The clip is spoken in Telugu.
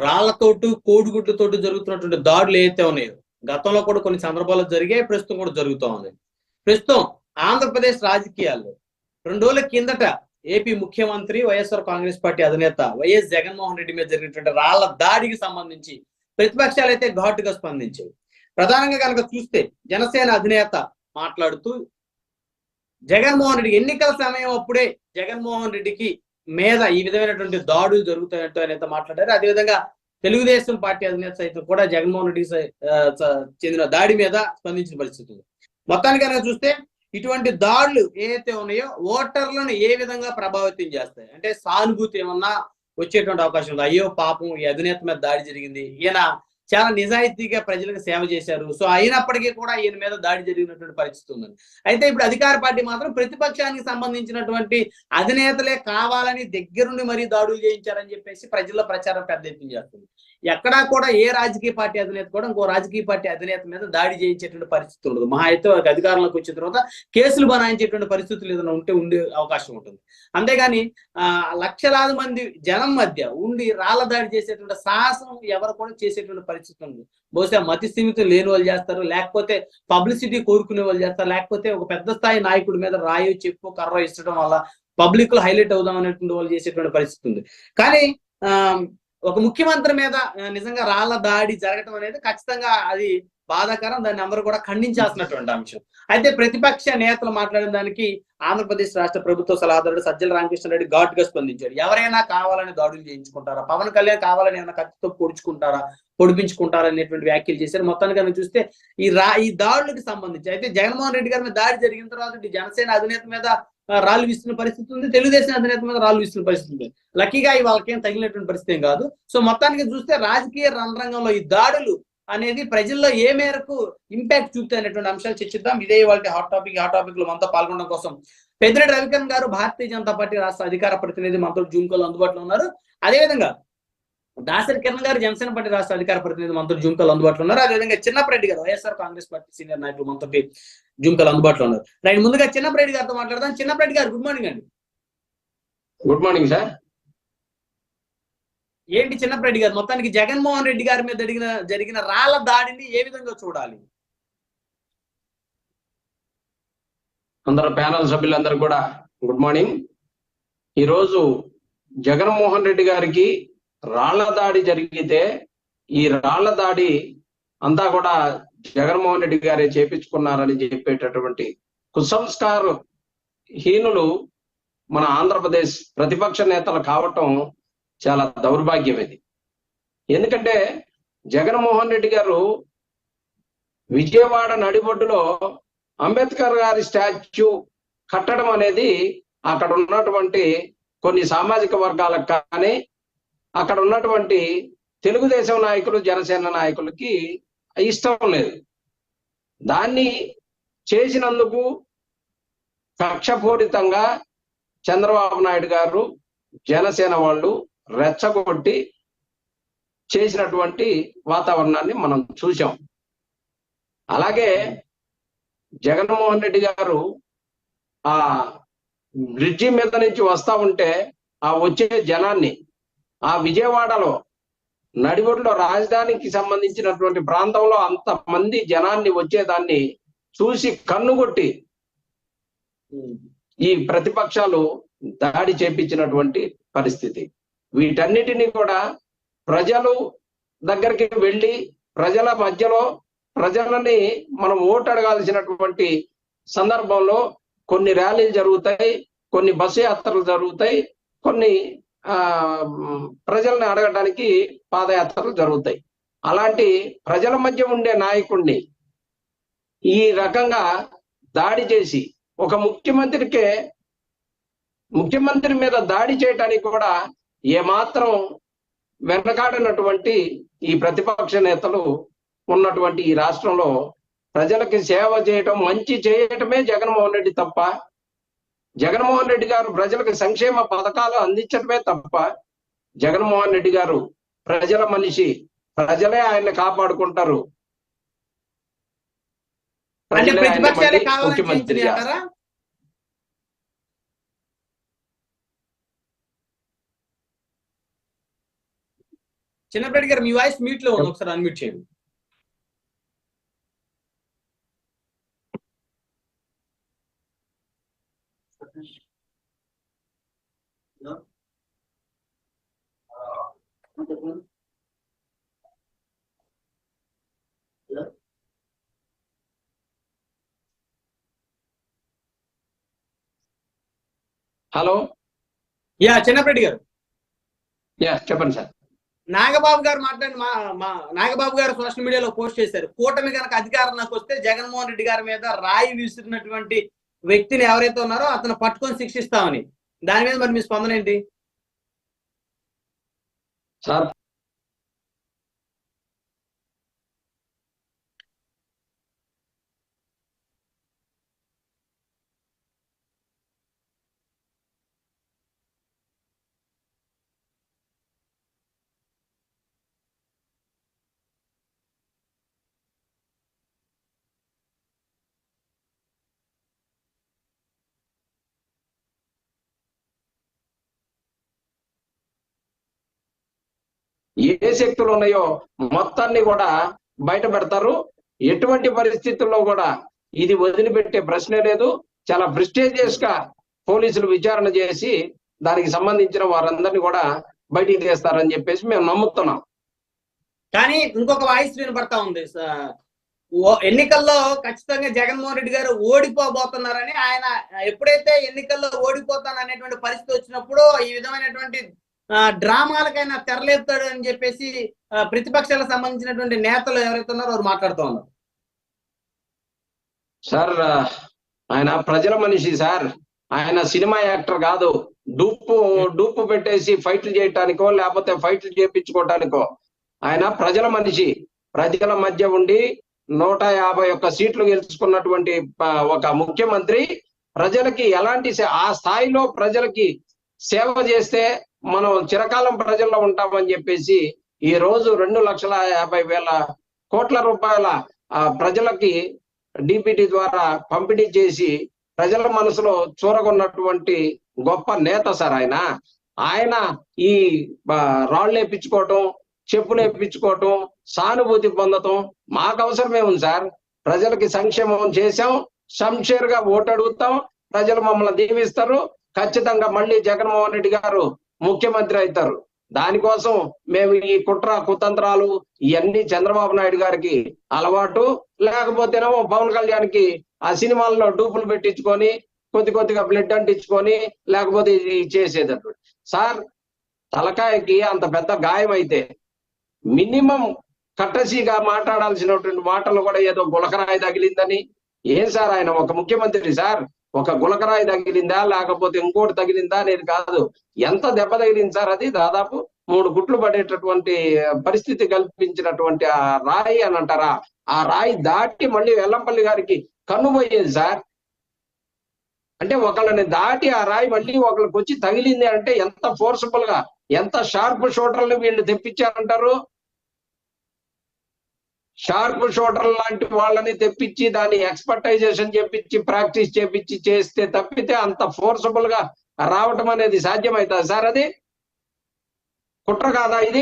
రాళ్లతోటి కోడిగుడ్లతోటి జరుగుతున్నటువంటి దాడులు ఏవైతే ఉన్నాయో గతంలో కూడా కొన్ని సందర్భాల్లో జరిగాయి, ప్రస్తుతం కూడా జరుగుతూ ఉంది. ప్రస్తుతం ఆంధ్రప్రదేశ్ రాజకీయాల్లో 2 రోజుల కిందట ఏపీ ముఖ్యమంత్రి వైఎస్ఆర్ కాంగ్రెస్ పార్టీ అధినేత వైఎస్ జగన్మోహన్ రెడ్డి మీద జరిగినటువంటి రాళ్ల దాడికి సంబంధించి ప్రతిపక్షాలు అయితే ఘాటుగా స్పందించాయి. ప్రధానంగా కనుక చూస్తే జనసేన అధినేత మాట్లాడుతూ జగన్మోహన్ రెడ్డి ఎన్నికల సమయం అప్పుడే జగన్మోహన్ రెడ్డికి మీద ఈ విధమైనటువంటి దాడులు జరుగుతాయంటూ ఆయన మాట్లాడారు. అదేవిధంగా తెలుగుదేశం పార్టీ అధినేత సైతం కూడా జగన్మోహన్ రెడ్డికి చెందిన దాడి మీద స్పందించిన పరిస్థితి ఉంది. మొత్తానికి కనుక చూస్తే ఇటువంటి దాడులు ఏవైతే ఉన్నాయో ఓటర్లను ఏ విధంగా ప్రభావితం చేస్తాయి అంటే సానుభూతి ఏమన్నా వచ్చేటువంటి అవకాశం ఉంది. అయ్యో పాపం ఈ అధినేత మీద దాడి జరిగింది, ఈయన చాలా నిజాయితీగా ప్రజలకు సేవ చేశారు, సో అయినప్పటికీ కూడా ఈయన మీద దాడి జరిగినటువంటి పరిస్థితి ఉందని. అయితే ఇప్పుడు అధికార పార్టీ మాత్రం ప్రతిపక్షానికి సంబంధించినటువంటి అధినేతలే కావాలని దగ్గరుండి మరీ దాడులు చేయించారని చెప్పేసి ప్రజల్లో ప్రచారం పెద్ద ఎత్తున చేస్తుంది. ఎక్కడా కూడా ఏ రాజకీయ పార్టీ అధినేత కూడా ఇంకో రాజకీయ పార్టీ అధినేత మీద దాడి చేయించేటువంటి పరిస్థితి ఉండదు. మహా అయితే అధికారంలోకి వచ్చిన తర్వాత కేసులు బనాయించేటువంటి పరిస్థితులు ఏదైనా ఉండే అవకాశం ఉంటుంది. అంతేగాని లక్షలాది మంది జనం మధ్య ఉండి రాళ్ల దాడి చేసేటువంటి సాహసం ఎవరు కూడా చేసేటువంటి పరిస్థితి ఉంది. బహుశా మతి స్థిమితం లేని వాళ్ళు చేస్తారు, లేకపోతే పబ్లిసిటీ కోరుకునే వాళ్ళు చేస్తారు, లేకపోతే ఒక పెద్ద స్థాయి నాయకుడి మీద రాయో చెప్పు కర్ర ఇచ్చడం వల్ల పబ్లిక్ లో హైలైట్ అవుదాం అనేటువంటి వాళ్ళు చేసేటువంటి పరిస్థితి ఉంది. కానీ ఒక ముఖ్యమంత్రి మీద నిజంగా రాళ్ల దాడి జరగటం అనేది ఖచ్చితంగా అది బాధాకరం, దాన్ని అందరూ కూడా ఖండించాల్సినటువంటి అంశం. అయితే ప్రతిపక్ష నేతలు మాట్లాడిన దానికి ఆంధ్రప్రదేశ్ రాష్ట్ర ప్రభుత్వ సలహాదారుడు సజ్జల రామకృష్ణారెడ్డి ఘాటుగా స్పందించారు. ఎవరైనా కావాలని దాడులు చేయించుకుంటారా, పవన్ కళ్యాణ్ కావాలని ఏమైనా కత్తితో పొడిపించుకుంటారా అనేటువంటి వ్యాఖ్యలు చేశారు. మొత్తానికి చూస్తే ఈ దాడులకు సంబంధించి అయితే జగన్మోహన్ రెడ్డి గారి మీద దాడి జరిగిన తర్వాత జనసేన అధినేత మీద రాళ్ళు విస్తున్న పరిస్థితి ఉంది, తెలుగుదేశం అధినేత మీద రాళ్ళు విస్తున్న పరిస్థితి ఉంది. లక్కీగా వాళ్ళకేం తగిలినటువంటి పరిస్థితి ఏం కాదు. సో మొత్తానికి చూస్తే రాజకీయ రంగంలో ఈ దాడులు అనేది ప్రజల్లో ఏ మేరకు ఇంపాక్ట్ చూపుతాయనేటువంటి అంశాలు చర్చిద్దాం. ఇదే వాళ్ళకి హాట్ టాపిక్ లో మనతో పాల్గొనడం కోసం పెద్దిరెడ్డి రవికిరణ్ గారు భారతీయ జనతా పార్టీ రాష్ట్ర అధికార ప్రతినిధి మనతో జూమ్ కాల్ అందుబాటులో ఉన్నారు. అదేవిధంగా దాసరి కిరణ్ గారు జనసేన పార్టీ రాష్ట్ర అధికార ప్రతినిధి మనతో జూమ్ కాల్ అందుబాటులో ఉన్నారు. అదేవిధంగా చిన్నపరెడ్డి గారు వైఎస్ఆర్ కాంగ్రెస్ పార్టీ సీనియర్ నాయకులు మనతో జూమ్ కాల్ అందుబాటులో ఉన్నారు. రైట్, ముందుగా చిన్నపరెడ్డి గారితో మాట్లాడదాం. చిన్నపరెడ్డి గారు గుడ్ మార్నింగ్ అండి. Good morning sir. ఏంటి చిన్నపరెడ్డి గారు, మొత్తానికి జగన్మోహన్ రెడ్డి గారి మీద జరిగిన రాళ్ల దాడిని ఏ విధంగా చూడాలి? అందరూ ప్యానల్ సభ్యులందరూ కూడా గుడ్ మార్నింగ్. ఈరోజు జగన్మోహన్ రెడ్డి గారికి రాళ్ల దాడి జరిగితే ఈ రాళ్ల దాడి అంతా కూడా జగన్మోహన్ రెడ్డి గారే చేపించుకున్నారని చెప్పేటటువంటి కుసంస్కార హీనులు మన ఆంధ్రప్రదేశ్ ప్రతిపక్ష నేతలు కావటం చాలా దౌర్భాగ్యం ఇది. ఎందుకంటే జగన్మోహన్ రెడ్డి గారు విజయవాడ నడిబొడ్డులో అంబేద్కర్ గారి స్టాచ్యూ కట్టడం అనేది అక్కడ ఉన్నటువంటి కొన్ని సామాజిక వర్గాలకు కానీ అక్కడ ఉన్నటువంటి తెలుగుదేశం నాయకులు జనసేన నాయకులకి ఇష్టం లేదు. దాన్ని చేసినందుకు కక్షపూరితంగా చంద్రబాబు నాయుడు గారు జనసేన వాళ్ళు రెచ్చగొట్టి చేసినటువంటి వాతావరణాన్ని మనం చూసాం. అలాగే జగన్మోహన్ రెడ్డి గారు ఆ బ్రిడ్జి మీద నుంచి వస్తా ఉంటే ఆ వచ్చే జనాన్ని ఆ విజయవాడలో నడిబొడ్డులో రాజధానికి సంబంధించినటువంటి ప్రాంతంలో అంతమంది జనాన్ని వచ్చేదాన్ని చూసి కన్నుగొట్టి ఈ ప్రతిపక్షాలు దాడి చేపించినటువంటి పరిస్థితి. వీటన్నిటినీ కూడా ప్రజలు దగ్గరికి వెళ్ళి ప్రజల మధ్యలో ప్రజలని మనం ఓటు అడగాల్సినటువంటి సందర్భంలో కొన్ని ర్యాలీలు జరుగుతాయి, కొన్ని బస్సు యాత్రలు జరుగుతాయి, కొన్ని ప్రజల్ని అడగడానికి పాదయాత్రలు జరుగుతాయి. అలాంటి ప్రజల మధ్య ఉండే నాయకుడిని ఈ రకంగా దాడి చేసి ఒక ముఖ్యమంత్రి మీద దాడి చేయడానికి కూడా ఏమాత్రం వెనకాడినటువంటి ఈ ప్రతిపక్ష నేతలు ఉన్నటువంటి ఈ రాష్ట్రంలో ప్రజలకి సేవ చేయటం, మంచి చేయటమే జగన్మోహన్ రెడ్డి తప్ప, జగన్మోహన్ రెడ్డి గారు ప్రజలకు సంక్షేమ పథకాలు అందించడమే తప్ప, జగన్మోహన్ రెడ్డి గారు ప్రజల మనిషి, ప్రజలే ఆయన్ని కాపాడుకుంటారు, ప్రజలే ముఖ్యమంత్రి. చిన్నప్పటి గారు మీ వాయిస్ మ్యూట్ లో ఉంది, ఒకసారి అన్మ్యూట్ చేయండి. హలో, యా చిన్నప్పటి గారు. యా చెప్పండి సార్. నాగబాబు గారు నాగబాబు గారు సోషల్ మీడియాలో పోస్ట్ చేశారు, కూటమి కనుక అధికారంలోకి వస్తే జగన్మోహన్ రెడ్డి గారి మీద రాయి విసిరినటువంటి వ్యక్తిని ఎవరైతే ఉన్నారో అతను పట్టుకొని శిక్షిస్తామని. దాని మీద మరి మీ స్పందన ఏంటి సార్? ఏ శక్తులు ఉన్నాయో మొత్తాన్ని కూడా బయట పెడతారు. ఎటువంటి పరిస్థితుల్లో కూడా ఇది వదిలిపెట్టే ప్రశ్నే లేదు. చాలా ప్రెస్టీజియస్ గా పోలీసులు విచారణ చేసి దానికి సంబంధించిన వారందరినీ కూడా బయటికి తీస్తారని చెప్పేసి మేము నమ్ముతున్నాం. కానీ ఇంకొక వాయిస్ వినపడతా ఉంది, ఎన్నికల్లో ఖచ్చితంగా జగన్మోహన్ రెడ్డి గారు ఓడిపోబోతున్నారని. ఆయన ఎప్పుడైతే ఎన్నికల్లో ఓడిపోతాను అనేటువంటి పరిస్థితి వచ్చినప్పుడు ఈ విధమైనటువంటి డ్రామాలకైనా తెరలేపుతాడు అని చెప్పేసి ప్రతిపక్షాలకు సంబంధించినటువంటి నేతలు ఎవరైతే ఉన్నారో వారు మాట్లాడుతూ ఉన్నారు. సార్ ఆయన ప్రజల మనిషి సార్, ఆయన సినిమా యాక్టర్ కాదు. డూపు పెట్టేసి ఫైట్లు చేయటానికో లేకపోతే ఫైట్లు చేయించుకోవటానికో ఆయన ప్రజల మనిషి. ప్రజల మధ్య ఉండి 151 సీట్లు గెలుచుకున్నటువంటి ఒక ముఖ్యమంత్రి ప్రజలకి ఎలాంటి ఆ స్థాయిలో ప్రజలకి సేవ చేస్తే మనం చిరకాలం ప్రజల్లో ఉంటామని చెప్పేసి ఈ రోజు 2,50,000 కోట్ల రూపాయల ప్రజలకి డిపిటి ద్వారా పంపిణీ చేసి ప్రజల మనసులో చూరగొన్నటువంటి గొప్ప నేత సార్ ఆయన. ఆయన ఈ రాళ్ళు వేయించుకోవటం, చెప్పులు వేయించుకోవటం, సానుభూతి పొందటం మాకు అవసరమే ఉంది సార్. ప్రజలకి సంక్షేమం చేశాం, సంక్షేర్గా ఓటు అడుగుతాం, ప్రజలు మమ్మల్ని దీవిస్తారు. ఖచ్చితంగా మళ్ళీ జగన్మోహన్ రెడ్డి గారు ముఖ్యమంత్రి అవుతారు. దానికోసం మేము ఈ కుట్ర కుతంత్రాలు ఇవన్నీ చంద్రబాబు నాయుడు గారికి అలవాటు. లేకపోతేనేమో పవన్ కళ్యాణ్కి ఆ సినిమాల్లో డూపులు పెట్టించుకొని కొద్దిగా బ్లడ్ అంటించుకొని లేకపోతే ఇది చేసేటటువంటి. సార్ తలకాయకి అంత పెద్ద గాయం అయితే మినిమం కట్టసీగా మాట్లాడాల్సినటువంటి మాటలు కూడా ఏదో గులకరాయి తగిలిందని. ఏం సార్ ఆయన ఒక ముఖ్యమంత్రి సార్, ఒక గులకరాయి తగిలిందా లేకపోతే ఇంకోటి తగిలిందా అనేది కాదు, ఎంత దెబ్బ తగిలింది సార్. అది దాదాపు 3 గుట్లు పడేటటువంటి పరిస్థితి కల్పించినటువంటి ఆ రాయి అని అంటారా, ఆ రాయి దాటి మళ్ళీ వెల్లంపల్లి గారికి కన్నుపోయేది సార్. అంటే ఒకళ్ళని దాటి ఆ రాయి మళ్ళీ ఒకళ్ళకి వచ్చి తగిలింది అంటే ఎంత ఫోర్సబుల్ గా, ఎంత షార్ప్ షూటర్లు వీళ్ళు తెప్పించారంటారు. షార్ప్ షూటర్ లాంటి వాళ్ళని తెప్పించి దాన్ని ఎక్స్పర్టైజేషన్ చేపించి ప్రాక్టీస్ చేపించి చేస్తే తప్పితే అంత ఫోర్సబుల్ గా రావటం అనేది సాధ్యమవుతుంది సార్. అది కుట్ర కాదా ఇది?